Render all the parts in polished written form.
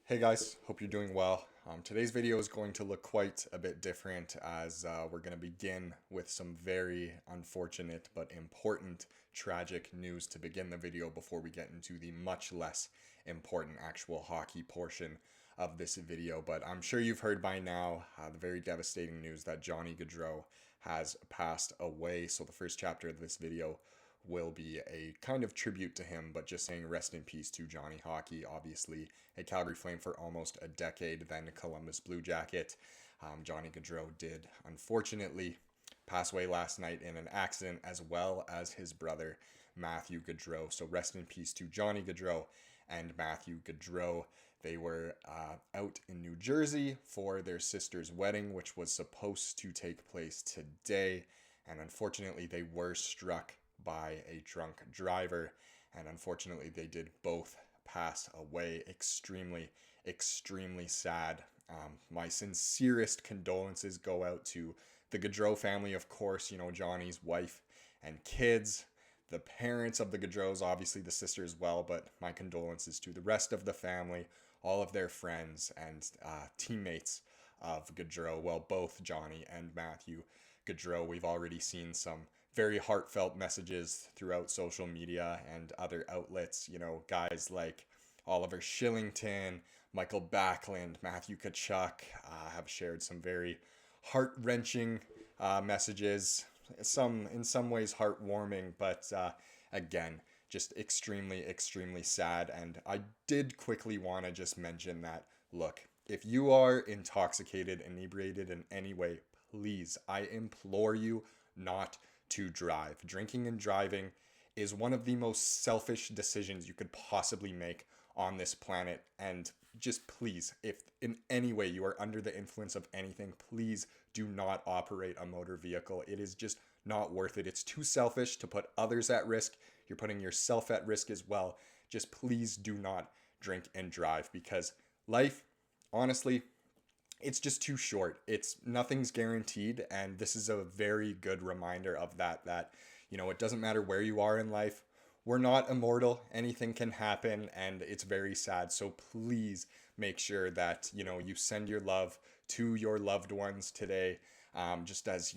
Hey guys, hope you're doing well. Today's video is going to look quite a bit different as we're going to begin with some very unfortunate but important tragic news to begin the video before we get into the much less important actual hockey portion of this video. But I'm sure you've heard by now the very devastating news that Johnny Gaudreau has passed away. So the first chapter of this video will be a kind of tribute to him, but just saying rest in peace to Johnny Hockey, obviously a Calgary Flame for almost a decade, then Columbus Blue Jacket. Johnny Gaudreau did unfortunately pass away last night in an accident, as well as his brother Matthew Gaudreau. So rest in peace to Johnny Gaudreau and Matthew Gaudreau. They were out in New Jersey for their sister's wedding, which was supposed to take place today, and unfortunately they were struck by a drunk driver, and unfortunately they did both pass away. Extremely sad. My sincerest condolences go out to the Gaudreau family, of course, Johnny's wife and kids, the parents of the Gaudreaus, obviously the sister as well, but my condolences to the rest of the family, all of their friends and teammates of Gaudreau. Well, both Johnny and Matthew Gaudreau. We've already seen some very heartfelt messages throughout social media and other outlets. Guys like Oliver Shillington, Michael Backlund, Matthew Tkachuk have shared some very heart-wrenching messages. In some ways heartwarming, but again, just extremely sad. And I did quickly want to just mention that, look, if you are intoxicated, inebriated in any way, please, I implore you not to drive. Drinking and driving is one of the most selfish decisions you could possibly make on this planet. And just please, if in any way you are under the influence of anything, please do not operate a motor vehicle. It is just not worth it. It's too selfish to put others at risk. You're putting yourself at risk as well. Just please do not drink and drive, because life, honestly, it's just too short. Nothing's guaranteed, and this is a very good reminder of that it doesn't matter where you are in life. We're not immortal. Anything can happen, and it's very sad. So please make sure that you send your love to your loved ones today, just as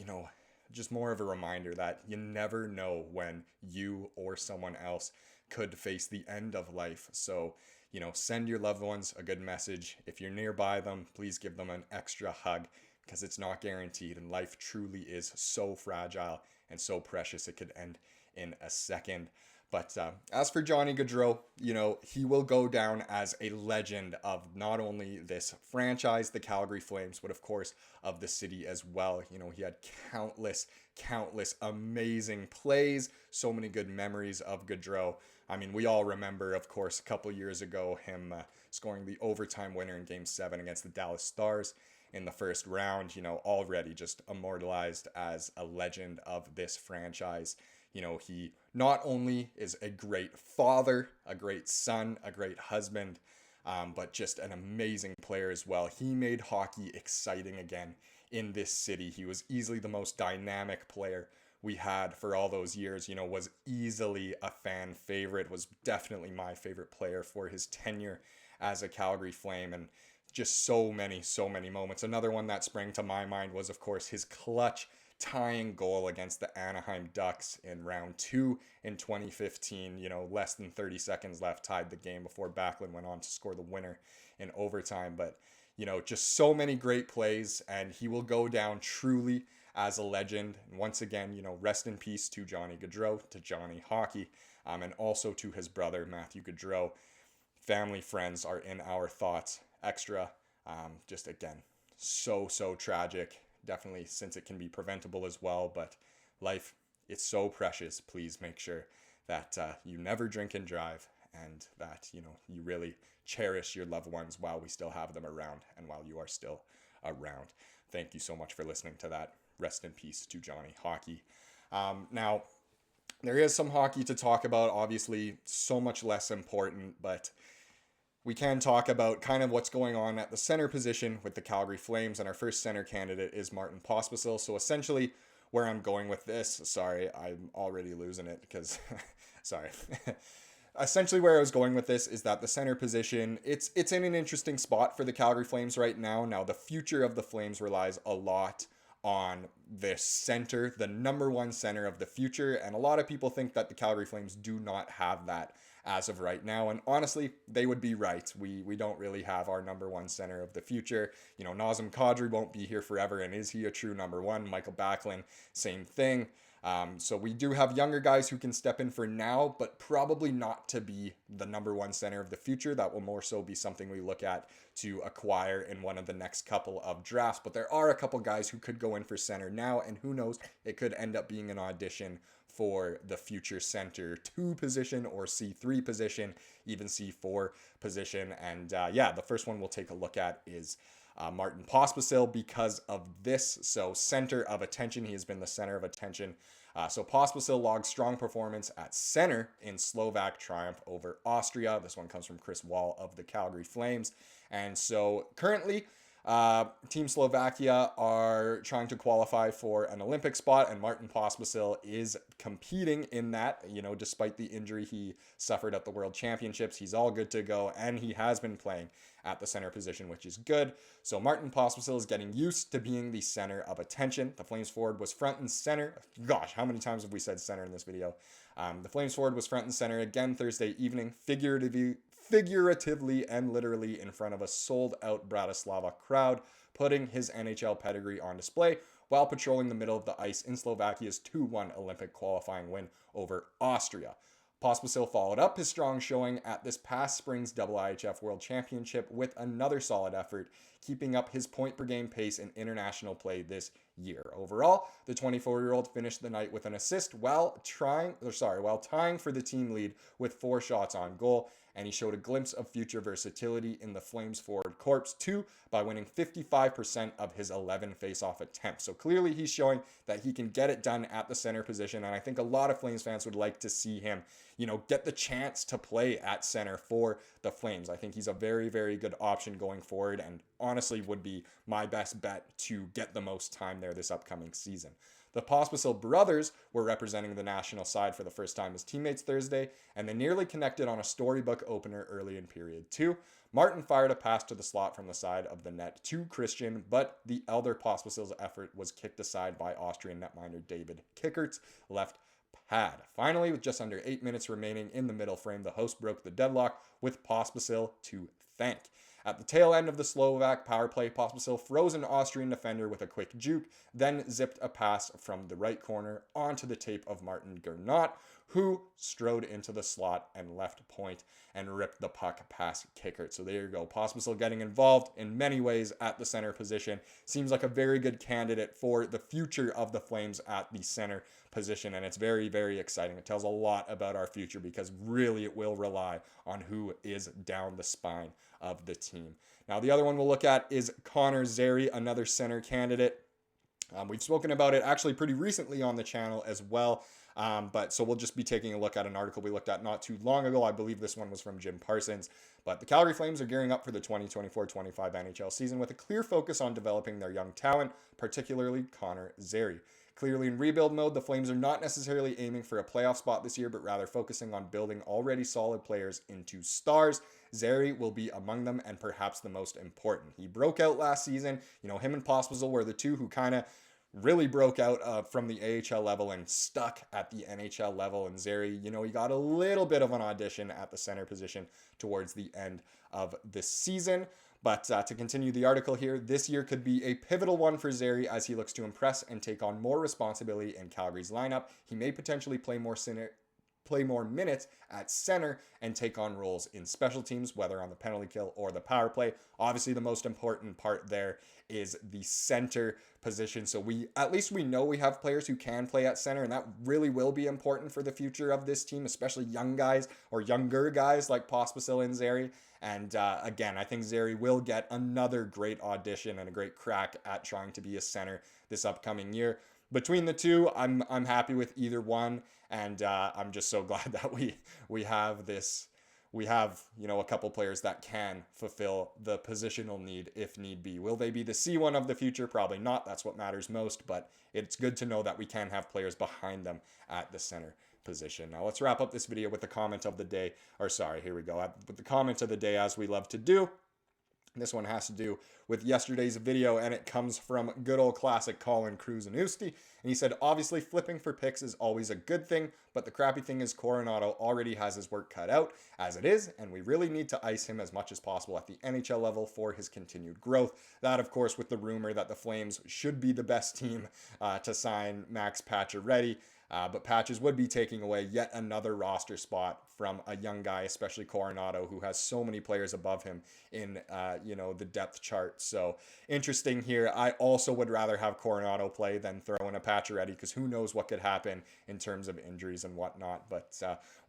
just more of a reminder that you never know when you or someone else could face the end of life. So send your loved ones a good message. If you're nearby them, please give them an extra hug, because it's not guaranteed, and life truly is so fragile and so precious. It could end in a second. But as for Johnny Gaudreau, he will go down as a legend of not only this franchise, the Calgary Flames, but of course of the city as well. He had countless amazing plays, so many good memories of Gaudreau. I mean, we all remember, of course, a couple years ago, him scoring the overtime winner in Game 7 against the Dallas Stars in the first round, already just immortalized as a legend of this franchise. He not only is a great father, a great son, a great husband, but just an amazing player as well. He made hockey exciting again in this city. He was easily the most dynamic player we had for all those years, was easily a fan favorite, was definitely my favorite player for his tenure as a Calgary Flame, and just so many moments. Another one that sprang to my mind was, of course, his clutch tying goal against the Anaheim Ducks in round 2 in 2015. Less than 30 seconds left, tied the game before Backlund went on to score the winner in overtime. But just so many great plays, and he will go down truly as a legend. And once again, rest in peace to Johnny Gaudreau, to Johnny Hockey, and also to his brother Matthew Gaudreau. Family, friends are in our thoughts extra. Just again, so tragic. Definitely, since it can be preventable as well, but life, it's so precious. Please make sure that you never drink and drive, and that you really cherish your loved ones while we still have them around, and while you are still around. Thank you so much for listening to that. Rest in peace to Johnny Hockey. Now, there is some hockey to talk about, obviously so much less important, but we can talk about kind of what's going on at the center position with the Calgary Flames, and our first center candidate is Martin Pospisil. So essentially, where I'm going with this, sorry, I'm already losing it because, sorry. essentially where I was going with this is that the center position, it's in an interesting spot for the Calgary Flames right now. Now, the future of the Flames relies a lot on the center, the number one center of the future, and a lot of people think that the Calgary Flames do not have that as of right now, and honestly, they would be right. We don't really have our number one center of the future. You know, Nazem Kadri won't be here forever, and is he a true number one? Michael Backlund, same thing. So we do have younger guys who can step in for now, but probably not to be the number one center of the future. That will more so be something we look at to acquire in one of the next couple of drafts. But there are a couple guys who could go in for center now, and who knows, it could end up being an audition for the future center 2 position or C3 position, even C4 position. And yeah, the first one we'll take a look at is Martin Pospisil because of this. So center of attention, he has been the center of attention. So Pospisil logged strong performance at center in Slovak triumph over Austria. This one comes from Chris Wall of the Calgary Flames. And so currently, Team Slovakia are trying to qualify for an Olympic spot, and Martin Pospisil is competing in that. You know, despite the injury he suffered at the World Championships, he's all good to go, and he has been playing at the center position, which is good. So Martin Pospisil is getting used to being the center of attention. The Flames forward was front and center. Gosh, how many times have we said center in this video? The Flames forward was front and center again Thursday evening, figuratively and literally in front of a sold-out Bratislava crowd, putting his NHL pedigree on display while patrolling the middle of the ice in Slovakia's 2-1 Olympic qualifying win over Austria. Pospisil followed up his strong showing at this past spring's IIHF World Championship with another solid effort, keeping up his point-per-game pace in international play this year. Overall, the 24-year-old finished the night with an assist while tying for the team lead with 4 shots on goal, and he showed a glimpse of future versatility in the Flames forward corps too by winning 55% of his 11 face-off attempts. So clearly he's showing that he can get it done at the center position, and I think a lot of Flames fans would like to see him, you know, get the chance to play at center for the Flames. I think he's a very, very good option going forward, and honestly would be my best bet to get the most time there this upcoming season. The Pospisil brothers were representing the national side for the first time as teammates Thursday, and they nearly connected on a storybook opener early in period 2. Martin fired a pass to the slot from the side of the net to Christian, but the elder Pospisil's effort was kicked aside by Austrian netminder David Kickert's left pad. Finally, with just under 8 minutes remaining in the middle frame, the host broke the deadlock with Pospisil to thank. At the tail end of the Slovak power play, Pospisil froze an Austrian defender with a quick juke, then zipped a pass from the right corner onto the tape of Martin Gernot, who strode into the slot and left point and ripped the puck past Kickert. So there you go. Pospisil getting involved in many ways at the center position. Seems like a very good candidate for the future of the Flames at the center position, and it's very, very exciting. It tells a lot about our future because really it will rely on who is down the spine of the team. Now, the other one we'll look at is Connor Zary, another center candidate. We've spoken about it actually pretty recently on the channel as well. But so we'll just be taking a look at an article we looked at not too long ago. I believe this one was from Jim Parsons. But the Calgary Flames are gearing up for the 2024-25 NHL season with a clear focus on developing their young talent, particularly Connor Zary. Clearly in rebuild mode, the Flames are not necessarily aiming for a playoff spot this year, but rather focusing on building already solid players into stars. Zary will be among them and perhaps the most important. He broke out last season. You know, him and Pospisil were the two who kind of really broke out from the AHL level and stuck at the NHL level. And Zary, you know, he got a little bit of an audition at the center position towards the end of the season. But to continue the article here, this year could be a pivotal one for Zary as he looks to impress and take on more responsibility in Calgary's lineup. He may potentially play more minutes at center and take on roles in special teams, whether on the penalty kill or the power play. Obviously, the most important part there is the center position. So at least we know we have players who can play at center, and that really will be important for the future of this team, especially young guys or younger guys like Pospisil and Zary. And again, I think Zary will get another great audition and a great crack at trying to be a center this upcoming year. Between the two, I'm happy with either one, and I'm just so glad that we have this. We have, you know, a couple players that can fulfill the positional need if need be. Will they be the C1 of the future? Probably not. That's what matters most, but it's good to know that we can have players behind them at the center position. Now let's wrap up this video with the comment of the day, or sorry, here we go, with the comment of the day as we love to do. This one has to do with yesterday's video, and it comes from good old classic Colin Cruzanewski. And he said, obviously flipping for picks is always a good thing, but the crappy thing is Coronado already has his work cut out as it is, and we really need to ice him as much as possible at the NHL level for his continued growth. That, of course, with the rumor that the Flames should be the best team to sign Max Pacioretty. But Patches would be taking away yet another roster spot from a young guy, especially Coronado, who has so many players above him in, the depth chart. So interesting here. I also would rather have Coronado play than throw in a Pacioretty, because who knows what could happen in terms of injuries and whatnot. But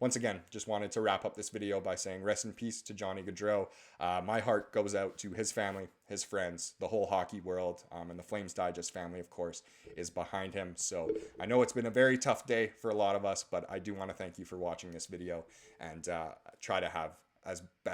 once again, just wanted to wrap up this video by saying rest in peace to Johnny Gaudreau. My heart goes out to his family, his friends, the whole hockey world, and the Flames Digest family, of course, is behind him. So I know it's been a very tough day for a lot of us, but I do want to thank you for watching this video and try to have as best